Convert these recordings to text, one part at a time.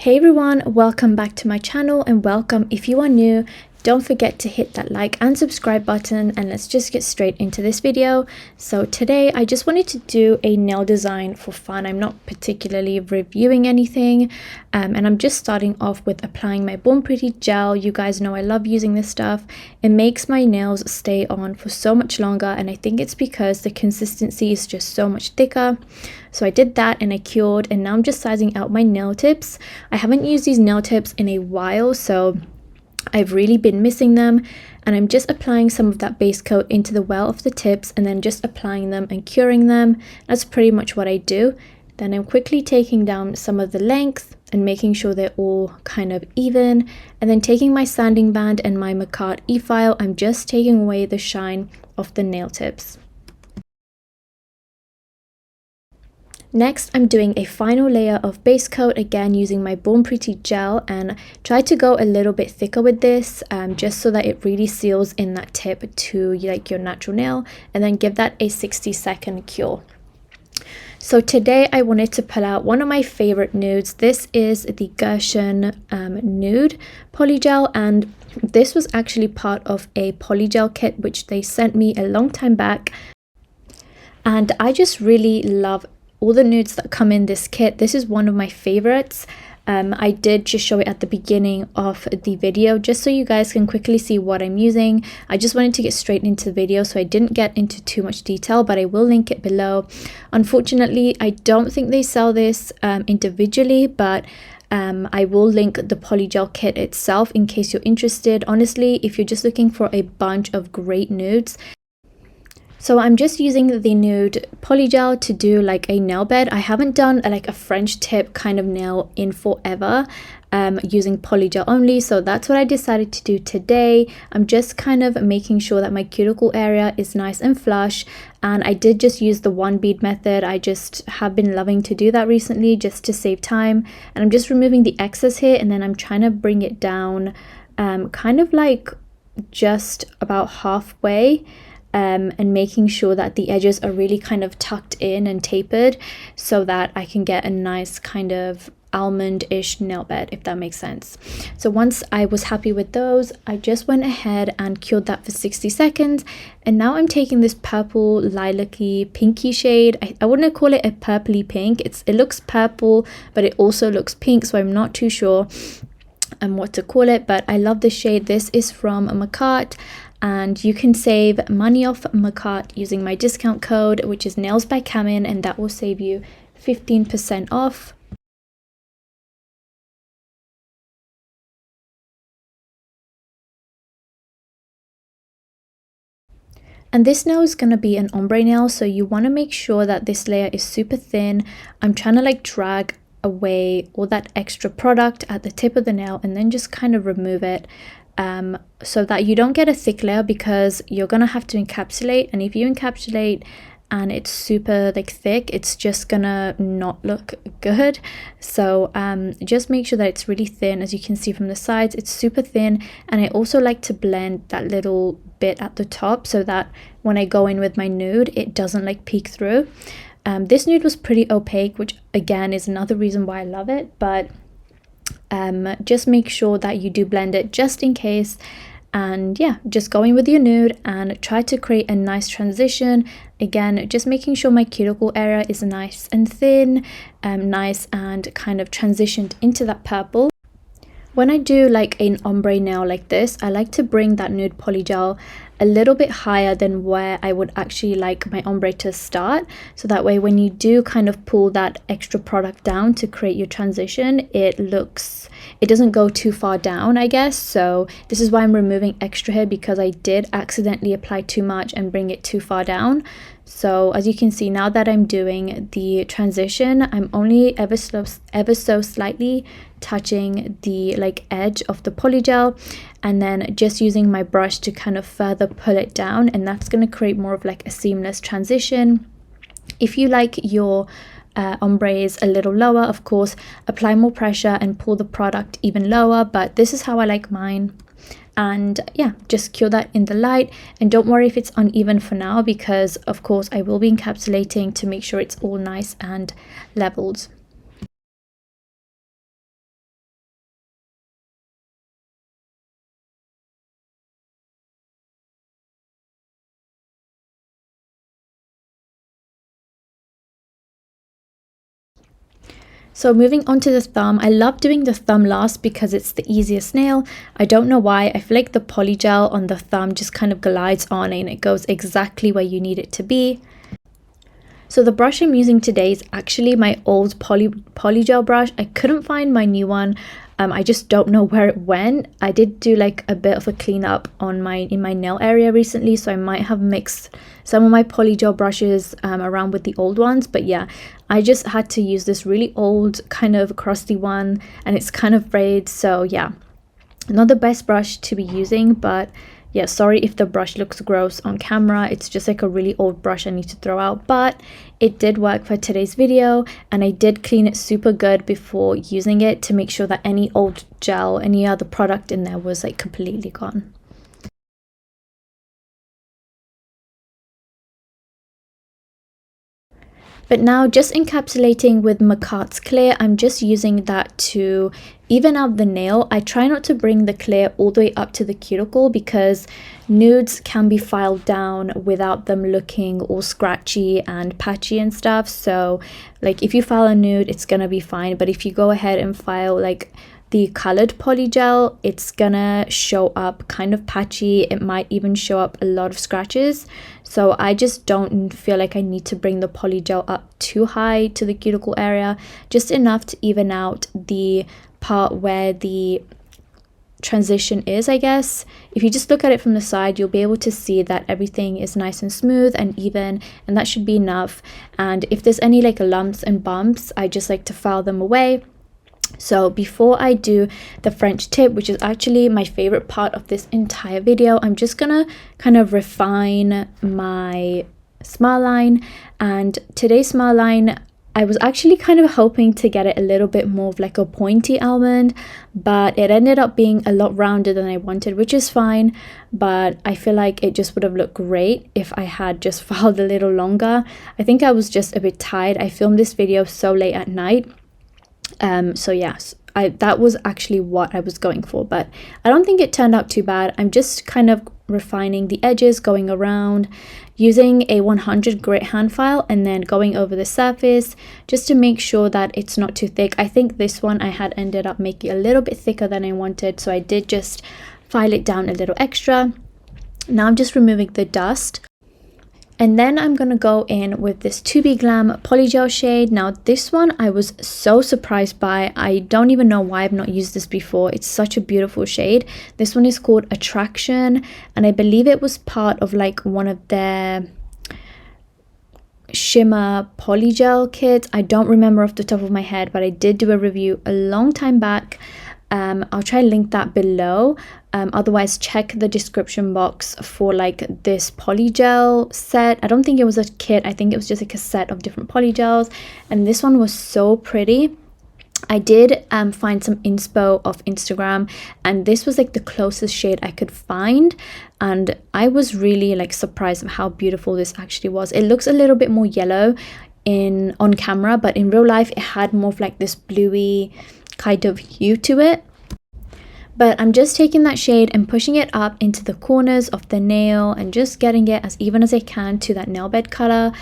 Hey everyone, welcome back to my channel, and welcome if you are new. Don't forget to hit that like and subscribe button, and let's just get straight into this video. So today I just wanted to do a nail design for fun. I'm not particularly reviewing anything, and I'm just starting off with applying my Born Pretty gel. You guys know I love using this stuff. It makes my nails stay on for so much longer, and I think it's because the consistency is just so much thicker. So I did that and I cured, and now I'm just sizing out my nail tips. I haven't used these nail tips in a while, so I've really been missing them, and I'm just applying some of that base coat into the well of the tips and then just applying them and curing them. That's pretty much what I do. Then I'm quickly taking down some of the length and making sure they're all kind of even, and then taking my sanding band and my Macart e-file, I'm just taking away the shine of the nail tips. Next, I'm doing a final layer of base coat, again using my Born Pretty gel, and try to go a little bit thicker with this, just so that it really seals in that tip to like your natural nail, and then give that a 60-second cure. So today I wanted to pull out one of my favorite nudes. This is the Gershon nude polygel, and this was actually part of a polygel kit which they sent me a long time back, and I just really love all the nudes that come in this kit. This is one of my favorites. I did just show it at the beginning of the video just so you guys can quickly see what I'm using. I just wanted to get straight into the video, so I didn't get into too much detail, but I will link it below. Unfortunately, I don't think they sell this individually, but I will link the polygel kit itself in case you're interested. Honestly, if you're just looking for a bunch of great nudes. So I'm just using the nude polygel to do like a nail bed. I haven't done like a French tip kind of nail in forever, using polygel only. So that's what I decided to do today. I'm just kind of making sure that my cuticle area is nice and flush. And I did just use the one bead method. I just have been loving to do that recently just to save time. And I'm just removing the excess here, and then I'm trying to bring it down kind of like just about halfway. And making sure that the edges are really kind of tucked in and tapered so that I can get a nice kind of almond-ish nail bed, if that makes sense. So once I was happy with those, I just went ahead and cured that for 60 seconds. And now I'm taking this purple lilac-y pinky shade. I wouldn't call it a purpley pink. It looks purple, but it also looks pink, so I'm not too sure what to call it, but I love this shade. This is from Macart, and you can save money off Macart using my discount code, which is Nails by Camin, and that will save you 15% off. And this nail is going to be an ombre nail, so you want to make sure that this layer is super thin. I'm trying to like drag away all that extra product at the tip of the nail and then just kind of remove it, so that you don't get a thick layer, because you're gonna have to encapsulate, and if you encapsulate and it's super like thick, it's just gonna not look good. So just make sure that it's really thin. As you can see from the sides, it's super thin, and I also like to blend that little bit at the top so that when I go in with my nude, it doesn't like peek through. This nude was pretty opaque, which again is another reason why I love it, but just make sure that you do blend it just in case. And yeah, just go in with your nude and try to create a nice transition. Again, just making sure my cuticle area is nice and thin, nice and kind of transitioned into that purple. When I do like an ombre nail like this, I like to bring that nude polygel a little bit higher than where I would actually like my ombre to start. So that way when you do kind of pull that extra product down to create your transition, it doesn't go too far down, I guess. So this is why I'm removing extra here, because I did accidentally apply too much and bring it too far down. So as you can see, now that I'm doing the transition, I'm only ever so slightly touching the like edge of the polygel, and then just using my brush to kind of further pull it down, and that's going to create more of like a seamless transition. If you like your ombres a little lower, of course apply more pressure and pull the product even lower, but this is how I like mine. And yeah, just cure that in the light, and don't worry if it's uneven for now, because of course I will be encapsulating to make sure it's all nice and leveled. So moving on to the thumb, I love doing the thumb last because it's the easiest nail. I don't know why, I feel like the polygel on the thumb just kind of glides on and it goes exactly where you need it to be. So the brush I'm using today is actually my old polygel brush. I couldn't find my new one. I just don't know where it went. I did do like a bit of a cleanup on in my nail area recently, so I might have mixed some of my polygel brushes around with the old ones. But yeah, I just had to use this really old kind of crusty one, and it's kind of frayed. So yeah, not the best brush to be using, but yeah, sorry if the brush looks gross on camera. It's just like a really old brush I need to throw out, but it did work for today's video, and I did clean it super good before using it to make sure that any old gel, any other product in there was like completely gone. But now, just encapsulating with Macquart's clear, I'm just using that to even out the nail. I try not to bring the clear all the way up to the cuticle because nudes can be filed down without them looking all scratchy and patchy and stuff. So like if you file a nude, it's gonna be fine, but if you go ahead and file like the colored polygel, it's gonna show up kind of patchy. It might even show up a lot of scratches. So I just don't feel like I need to bring the polygel up too high to the cuticle area, just enough to even out the part where the transition is, I guess. If you just look at it from the side, you'll be able to see that everything is nice and smooth and even, and that should be enough. And if there's any like lumps and bumps, I just like to file them away. So before I do the French tip, which is actually my favorite part of this entire video, I'm just gonna kind of refine my smile line. And today's smile line, I was actually kind of hoping to get it a little bit more of like a pointy almond, but it ended up being a lot rounder than I wanted, which is fine. But I feel like it just would have looked great if I had just filed a little longer. I think I was just a bit tired. I filmed this video so late at night. So yes, that was actually what I was going for, but I don't think it turned out too bad. I'm just kind of refining the edges, going around, using a 100 grit hand file and then going over the surface just to make sure that it's not too thick. I think this one I had ended up making a little bit thicker than I wanted, so I did just file it down a little extra. Now I'm just removing the dust. And then I'm going to go in with this To Be Glam Polygel shade. Now this one I was so surprised by. I don't even know why I've not used this before. It's such a beautiful shade. This one is called Attraction, and I believe it was part of like one of their shimmer polygel kits. I don't remember off the top of my head, but I did do a review a long time back. I'll try and link that below. Otherwise check the description box for like this polygel set. I don't think it was a kit, I think it was just like a set of different polygels, and this one was so pretty. I did find some inspo off Instagram, and this was like the closest shade I could find, and I was really like surprised of how beautiful this actually was. It looks a little bit more yellow on camera, but in real life it had more of like this bluey kind of hue to it. But I'm just taking that shade and pushing it up into the corners of the nail and just getting it as even as I can to that nail bed color.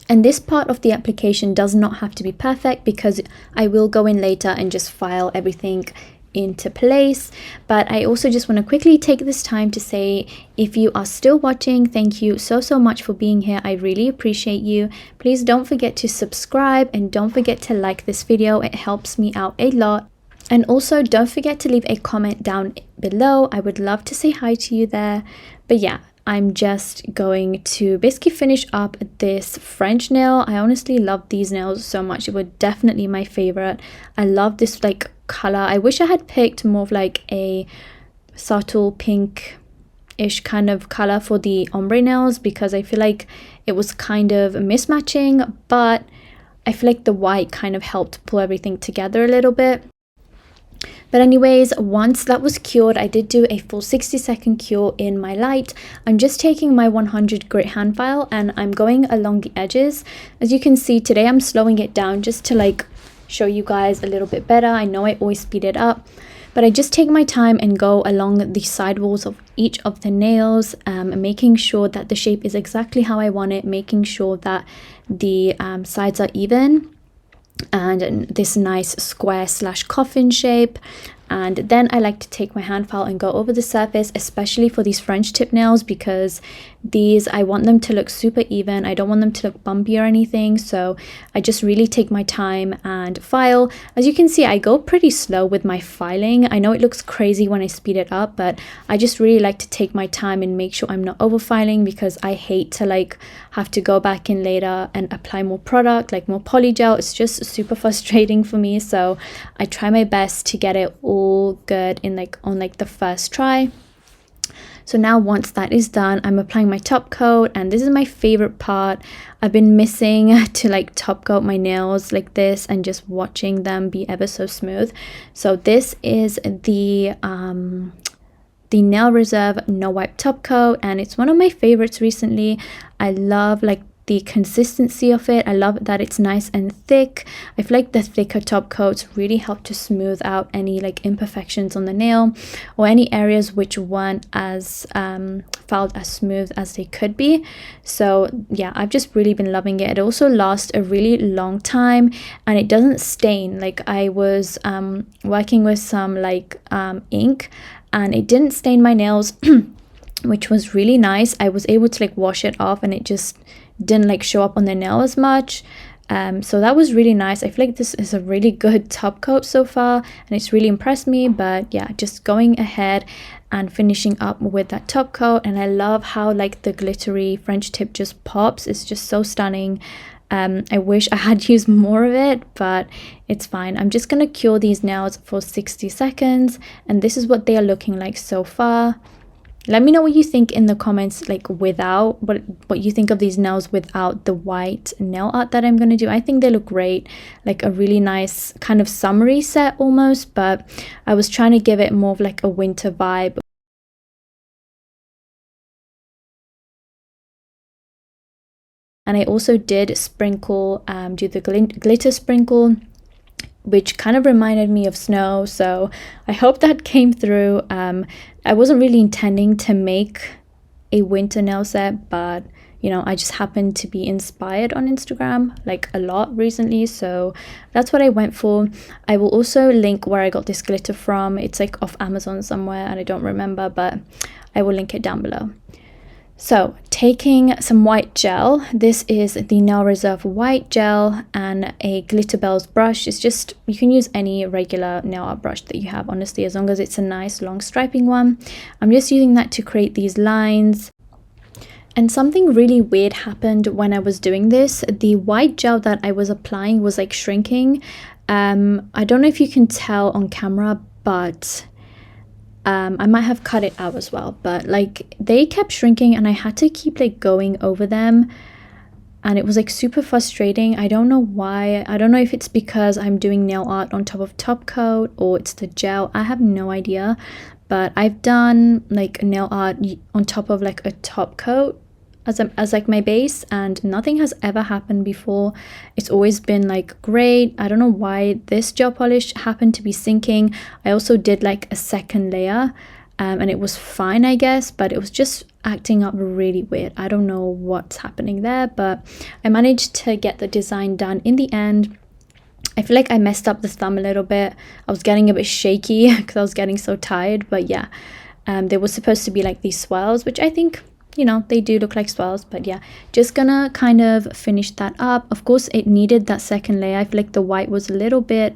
And this part of the application does not have to be perfect because I will go in later and just file everything into place. But I also just want to quickly take this time to say, if you are still watching, thank you so much for being here. I really appreciate you. Please don't forget to subscribe and don't forget to like this video. It helps me out a lot. And also don't forget to leave a comment down below. I would love to say hi to you there. But yeah, I'm just going to basically finish up this French nail. I honestly love these nails so much. It was definitely my favorite. I love this like color. I wish I had picked more of like a subtle pink-ish kind of color for the ombre nails, because I feel like it was kind of mismatching, but I feel like the white kind of helped pull everything together a little bit. But anyways, once that was cured, I did do a full 60-second cure in my light. I'm just taking my 100 grit hand file and I'm going along the edges. As you can see, today I'm slowing it down just to like show you guys a little bit better. I know I always speed it up, but I just take my time and go along the side walls of each of the nails, making sure that the shape is exactly how I want it, making sure that the sides are even. and this nice square slash coffin shape. And then I like to take my hand file and go over the surface, especially for these French tip nails, because these, I want them to look super even. I don't want them to look bumpy or anything, so I just really take my time and file. As you can see, I go pretty slow with my filing. I know it looks crazy when I speed it up, but I just really like to take my time and make sure I'm not over filing, because I hate to like have to go back in later and apply more product, like more polygel. It's just super frustrating for me, so I try my best to get it all good in like on like the first try. So now once that is done, I'm applying my top coat, and this is my favorite part. I've been missing to like top coat my nails like this and just watching them be ever so smooth. So this is the Nail Reserve No Wipe top coat, and it's one of my favorites recently. I love like the consistency of it. I love that it's nice and thick. I feel like the thicker top coats really help to smooth out any like imperfections on the nail, or any areas which weren't as felt as smooth as they could be. So yeah, I've just really been loving it. It also lasts a really long time, and it doesn't stain. Like I was working with some like ink, and it didn't stain my nails which was really nice. I was able to like wash it off, and it just didn't like show up on the nail as much. So that was really nice. I feel like this is a really good top coat so far, and it's really impressed me. But yeah, just going ahead and finishing up with that top coat. And I love how like the glittery French tip just pops. It's just so stunning. I wish I had used more of it, but it's fine. I'm just gonna cure these nails for 60 seconds, and this is what they are looking like so far. Let me know what you think in the comments, like without what you think of these nails without the white nail art that I'm going to do. I think they look great, like a really nice kind of summery set almost, but I was trying to give it more of like a winter vibe. And I also did sprinkle, do the glitter sprinkle, which kind of reminded me of snow, so I hope that came through. I wasn't really intending to make a winter nail set, but you know, I just happened to be inspired on Instagram like a lot recently, so that's what I went for. I will also link where I got this glitter from. It's like off Amazon somewhere, and I don't remember, but I will link it down below. So taking some white gel, this is the Nail Reserve white gel, and a Glitter Bells brush. It's just, you can use any regular nail art brush that you have, honestly, as long as it's a nice long striping one. I'm just using that to create these lines. And something really weird happened when I was doing this. The white gel that I was applying was like shrinking. I don't know if you can tell on camera, but I might have cut it out as well, but like they kept shrinking, and I had to keep like going over them, and it was like super frustrating. I don't know why. I don't know if it's because I'm doing nail art on top of top coat, or it's the gel. I have no idea, but I've done like nail art on top of like a top coat as like my base, and nothing has ever happened before. It's always been like great. I don't know why this gel polish happened to be sinking. I also did like a second layer, and it was fine, I guess, but it was just acting up really weird. I don't know what's happening there, but I managed to get the design done in the end. I feel like I messed up the thumb a little bit. I was getting a bit shaky because I was getting so tired, but yeah, there was supposed to be like these swirls, which I think, you know, they do look like swirls, but yeah, just gonna kind of finish that up. Of course, it needed that second layer. I feel like the white was a little bit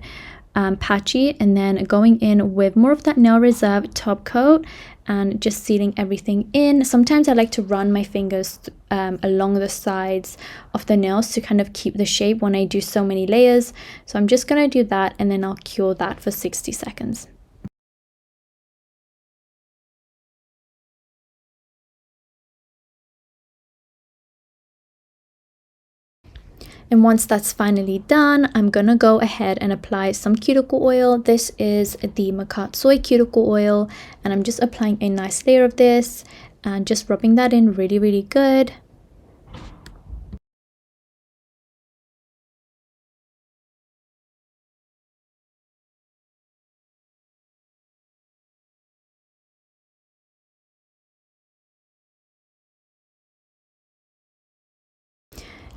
patchy, and then going in with more of that Nail Reserve top coat and just sealing everything in. Sometimes I like to run my fingers along the sides of the nails to kind of keep the shape when I do so many layers. So I'm just gonna do that, and then I'll cure that for 60 seconds. And once that's finally done, I'm gonna go ahead and apply some cuticle oil. This is the Makat Soy cuticle oil, and I'm just applying a nice layer of this and just rubbing that in really good.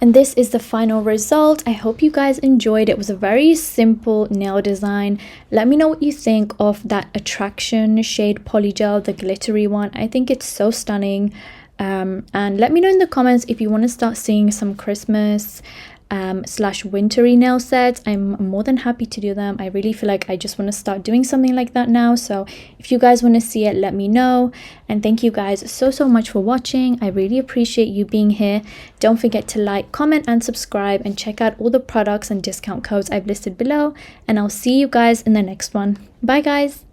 And this is the final result. I hope you guys enjoyed. It was a very simple nail design. Let me know what you think of that Attraction shade Polygel, the glittery one. I think it's so stunning. And let me know in the comments if you want to start seeing some Christmas slash wintry nail sets. I'm more than happy to do them. I really feel like I just want to start doing something like that now. So if you guys want to see it, let me know. And thank you guys so much for watching. I really appreciate you being here. Don't forget to like, comment and subscribe, and check out all the products and discount codes I've listed below, and I'll see you guys in the next one. Bye guys.